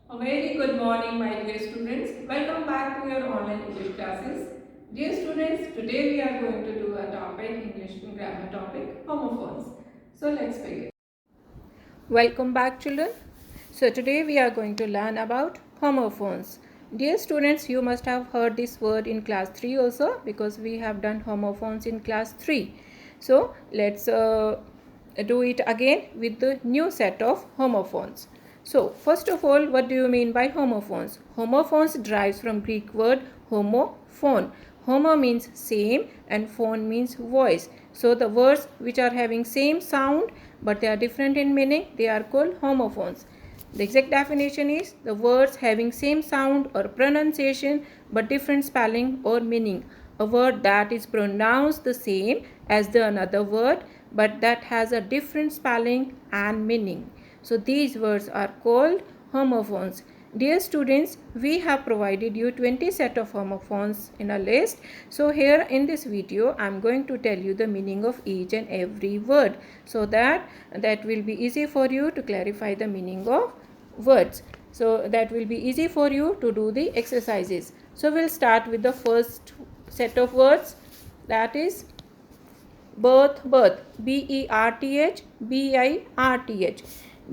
A very good morning, my dear students. Welcome back to your online English classes. Dear students, today we are going to do a topic, English grammar topic, homophones. So let's begin. Welcome back, children. So today we are going to learn about homophones. Dear students, you must have heard this word in class 3 also, because we have done homophones in class 3. So let's do it again with the new set of homophones. So first of all, what do you mean by homophones? Homophones derives from Greek word homophone. Homo means same and phone means voice. So the words which are having same sound but they are different in meaning, they are called homophones. The exact definition is the words having same sound or pronunciation but different spelling or meaning. A word that is pronounced the same as the another word but that has a different spelling and meaning. So these words are called homophones. Dear students, we have provided you 20 set of homophones in a list. So here in this video, I am going to tell you the meaning of each and every word, so that will be easy for you to clarify the meaning of words. So that will be easy for you to do the exercises. So we'll start with the first set of words, that is birth. B-E-R-T-H, B-I-R-T-H.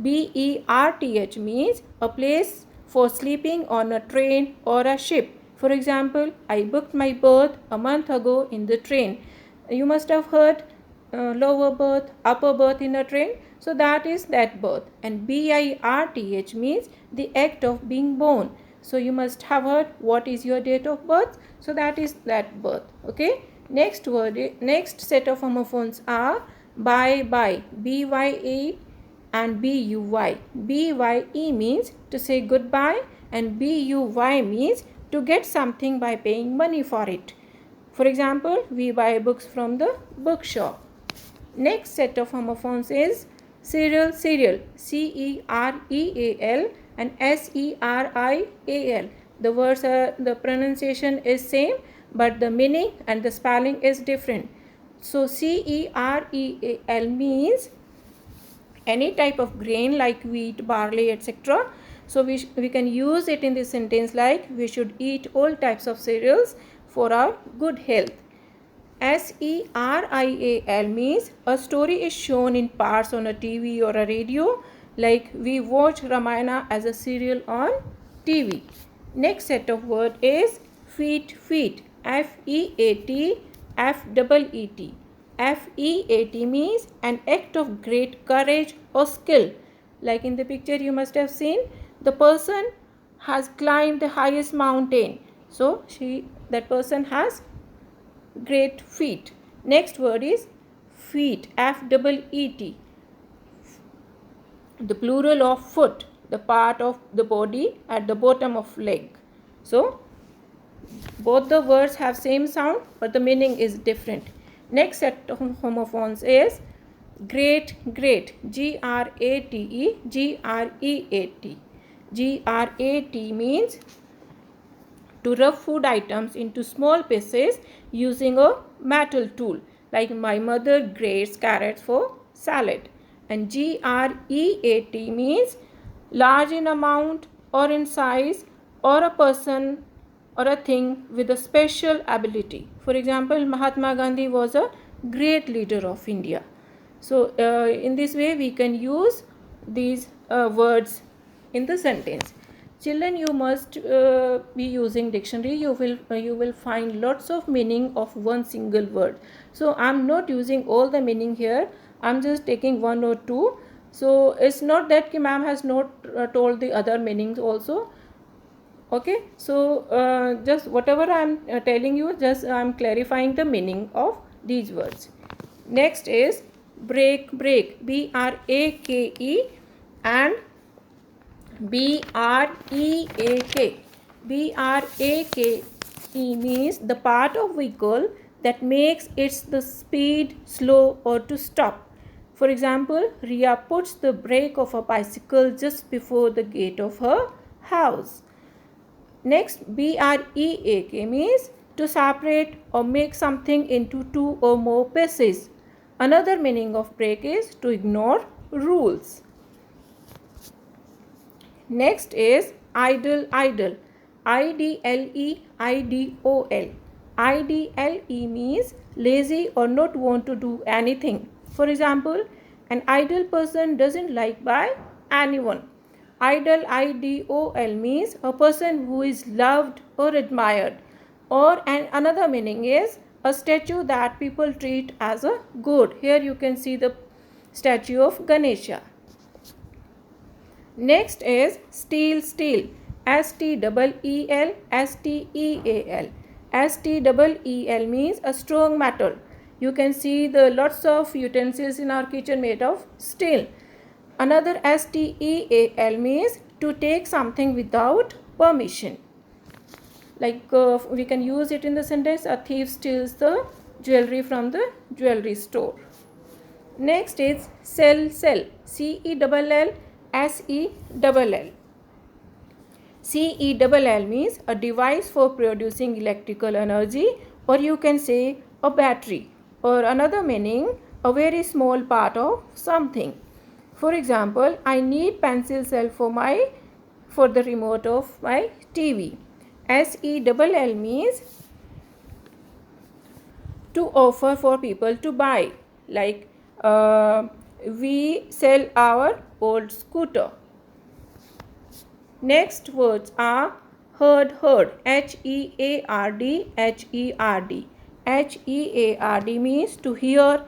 B-E-R-T-H means a place for sleeping on a train or a ship. For example, I booked my berth a month ago in the train. You must have heard lower berth, upper berth in a train. So that is that berth. And B-I-R-T-H means the act of being born. So you must have heard what is your date of birth. So that is that birth. Okay. Next word, next set of homophones are bye, B-Y-E and B-U-Y. B-Y-E means to say goodbye and B-U-Y means to get something by paying money for it. For example, we buy books from the bookshop. Next set of homophones is cereal, C-E-R-E-A-L and S-E-R-I-A-L. The words the pronunciation is same but the meaning and the spelling is different. So cereal means any type of grain like wheat, barley, etc. So we can use it in this sentence like we should eat all types of cereals for our good health. Serial means a story is shown in parts on a TV or a radio, like we watch Ramayana as a serial on TV. Next set of word is feet. F-E-A-T, F-E-E-T. F-E-A-T means an act of great courage or skill. Like in the picture you must have seen, the person has climbed the highest mountain. So that person has great feet. Next word is feet, F-E-E-T. The plural of foot, the part of the body at the bottom of leg. So both the words have same sound but the meaning is different. Next set of homophones is great, G-R-A-T-E, G-R-E-A-T. G-R-A-T means to rub food items into small pieces using a metal tool, like my mother grates carrots for salad. And G-R-E-A-T means large in amount or in size, or a person or a thing with a special ability. For example, Mahatma Gandhi was a great leader of India. So in this way we can use these words in the sentence. Children, you must be using dictionary. You will find lots of meaning of one single word. So I'm not using all the meaning here. I'm just taking one or two. So it's not that ma'am has not told the other meanings also. Okay, so just whatever I'm telling you, just I'm clarifying the meaning of these words. Next is break, B-R-A-K-E and B-R-E-A-K. B-R-A-K-E means the part of vehicle that makes its the speed slow or to stop. For example, Ria puts the brake of a bicycle just before the gate of her house. Next, B-R-E-A-K means to separate or make something into two or more pieces. Another meaning of break is to ignore rules. Next is idle, idle. IDLE, IDOL. IDLE means lazy or not want to do anything. For example, an idle person doesn't like by anyone. Idle, IDOL means a person who is loved or admired. Or another meaning is a statue that people treat as a god. Here you can see the statue of Ganesha. Next is steel, steel. STEEL, STEAL. STEEL means a strong metal. You can see the lots of utensils in our kitchen made of steel. Another STEAL means to take something without permission. Like we can use it in the sentence, a thief steals the jewelry from the jewelry store. Next is cell, cell. CELL, SELL. CELL means a device for producing electrical energy, or you can say a battery, or another meaning, a very small part of something. For example, I need pencil cell for the remote of my TV. SELL means to offer for people to buy, like we sell our old scooter. Next words are heard, heard. HEARD, HERD. HEARD means to hear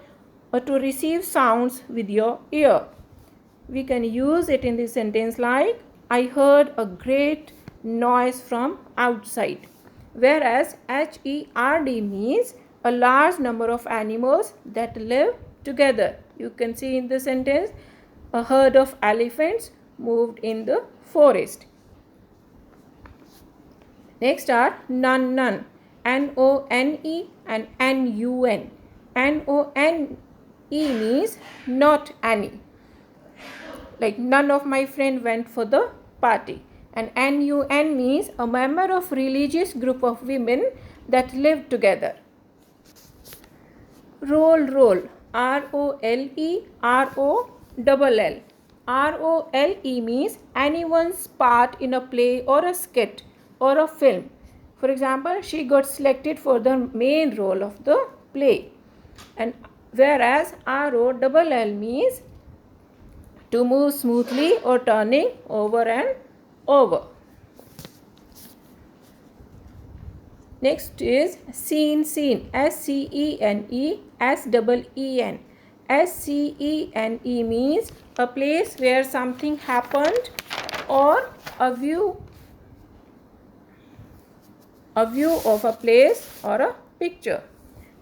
or to receive sounds with your ear. We can use it in the sentence like, I heard a great noise from outside. Whereas HERD means a large number of animals that live together. You can see in the sentence, a herd of elephants moved in the forest. Next are none, none. NONE and NUN. NONE means not any. Like none of my friends went for the party. And NUN means a member of religious group of women that live together. Roll, roll. ROLE, ROLL. ROLE means anyone's part in a play or a skit or a film. For example, she got selected for the main role of the play. And whereas ROLL means to move smoothly or turning over and over. Next is scene, scene. SCENE, SEEN. SCENE means a place where something happened or a view of a place or a picture.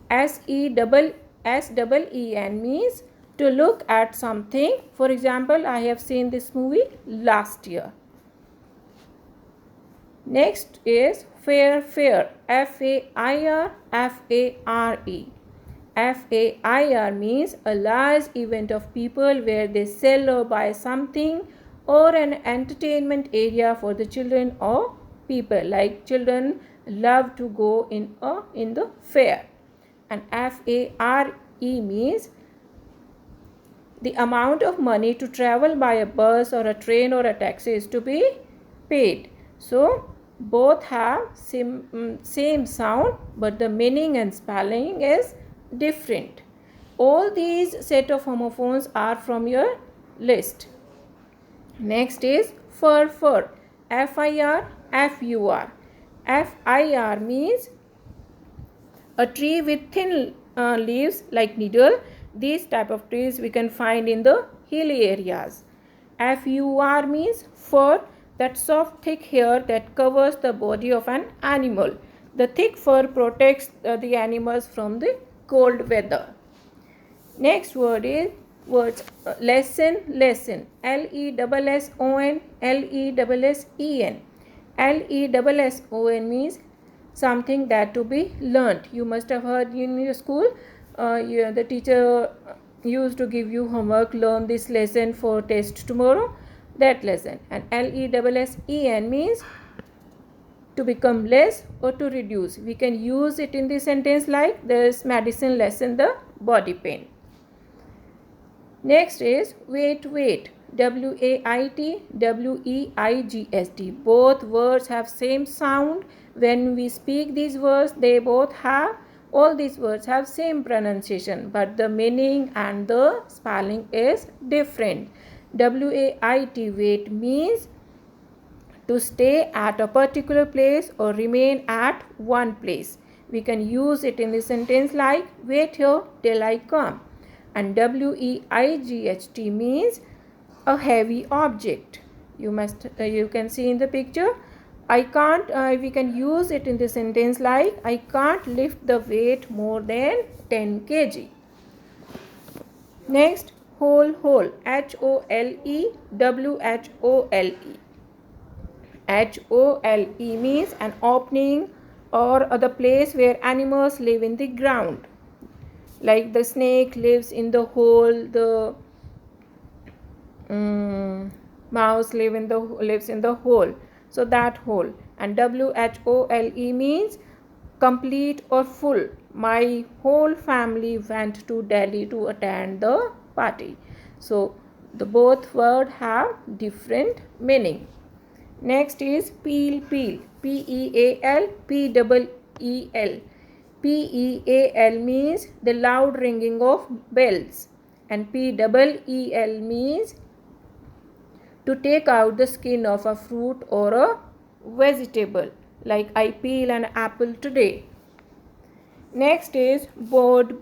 SEEN means to look at something. For example, I have seen this movie last year. Next is fair, fair. FAIR, FARE. FAIR means a large event of people where they sell or buy something, or an entertainment area for the children or people. Like children love to go in the fair. And FARE means the amount of money to travel by a bus or a train or a taxi is to be paid. So both have same sound, but the meaning and spelling is different. All these set of homophones are from your list. Next is fur, fur. FIR, FUR. FIR means a tree with thin leaves like needle. These type of trees we can find in the hilly areas. FUR means fur, that soft thick hair that covers the body of an animal. The thick fur protects the animals from the cold weather. Next word is lesson, lesson. LESSON, LESSEN. LESSON means something that to be learnt. You must have heard in your school, the teacher used to give you homework, learn this lesson for test tomorrow, that lesson. And LESSEN means to become less or to reduce. We can use it in the sentence like, this medicine lessen the body pain. Next is wait, wait. W-A-I-T, W-E-I-G-S-T. Both words have same sound. When we speak these words, they both have, all these words have same pronunciation, but the meaning and the spelling is different. W-A-I-T, wait, means to stay at a particular place or remain at one place. We can use it in the sentence like wait here till I come. And W-E-I-G-H-T means a heavy object. You can see in the picture. I can't. We can use it in the sentence like I can't lift the weight more than 10 kg. Next, hole. H-O-L-E, W-H-O-L-E. H-O-L-E means an opening or the place where animals live in the ground. Like the snake lives in the hole, the mouse lives in the hole. So that hole. And W-H-O-L-E means complete or full. My whole family went to Delhi to attend the party. So the both words have different meaning. Next is peel. P-E-A-L, P-E-E-L. P-E-A-L means the loud ringing of bells. And P-E-E-L means to take out the skin of a fruit or a vegetable. Like I peel an apple today. Next is board.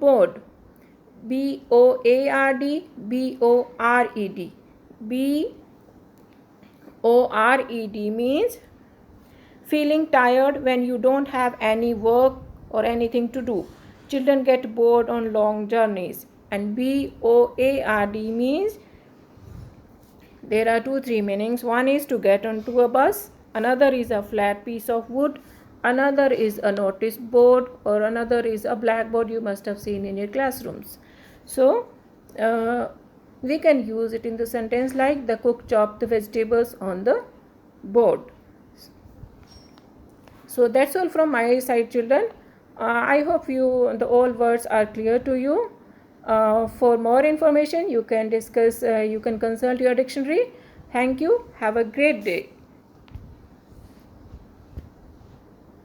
B-O-A-R-D, B-O-R-E-D. B-O-R-E-D means feeling tired when you don't have any work or anything to do. Children get bored on long journeys. And B-O-A-R-D means there are 2-3 meanings. One is to get onto a bus, another is a flat piece of wood, another is a notice board, or another is a blackboard you must have seen in your classrooms. So we can use it in the sentence like the cook chopped the vegetables on the board. So that's all from my side, children. I hope all words are clear to you. For more information, you can consult your dictionary. Thank you. Have a great day.